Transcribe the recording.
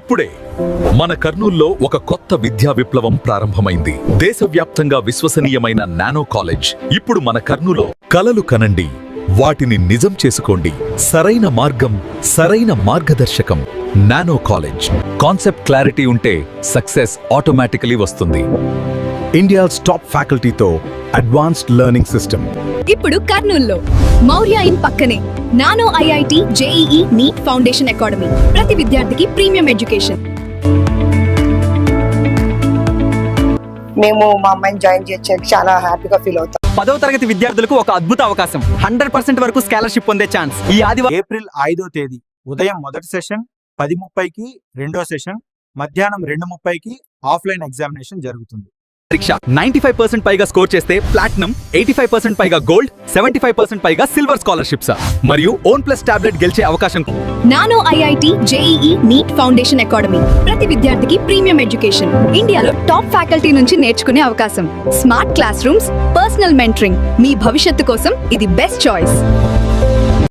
ఇప్పుడే మన కర్నూల్లో ఒక కొత్త విద్యా విప్లవం ప్రారంభమైంది. దేశవ్యాప్తంగా విశ్వసనీయమైన నానో కాలేజ్ ఇప్పుడు మన కర్నూల్లో. కలలు కనండి, వాటిని నిజం చేసుకోండి. సరైన మార్గం, సరైన మార్గదర్శకం. Nano college. కాన్సెప్ట్ క్లారిటీ ఉంటే సక్సెస్ ఆటోమేటికలీ వస్తుంది. ఇండియాస్ టాప్ ఫ్యాకల్టీతో అడ్వాన్స్డ్ లెర్నింగ్ సిస్టమ్. ఇప్పుడు కర్నూల్లో మౌర్య ఇన్ పక్కనే Nano IIT JEE NEET foundation academy. ప్రతి విద్యార్థికి ప్రీమియం ఎడ్యుకేషన్. మేము మా అమ్మాయిని జాయిన్ చేయడానికి చాలా హ్యాపీగా ఫీల్ అవుతాం. 10వ తరగతి విద్యార్థులకు ఒక అద్భుత అవకాశం. 100% వరకు స్కాలర్షిప్ పొందే ఛాన్స్. ఈ ఆదివారం ఏప్రిల్ 5వ తేదీ ఉదయం మొదటి సెషన్, 10:30కి రెండో సెషన్, మధ్యాహ్నం 2:30కి ఆఫ్లైన్ ఎగ్జామినేషన్ జరుగుతుంది. పరీక్ష 95% పైగా స్కోర్ చేస్తే ప్లాటినం, 85% పైగా గోల్డ్, 75% పైగా సిల్వర్ స్కాలర్షిప్స్ మరియు ఓన్ ప్లస్ టాబ్లెట్ గెలిచే అవకాశం. Nano IIT JEE NEET foundation academy. ప్రతి విద్యార్థికి ప్రీమియం ఎడ్యుకేషన్. ఇండియాలో టాప్ ఫ్యాకల్టీ నుంచి నేర్చుకునే అవకాశం. Smart classrooms, personal mentoring. మీ భవిష్యత్తు కోసం ఇది బెస్ట్ చాయిస్.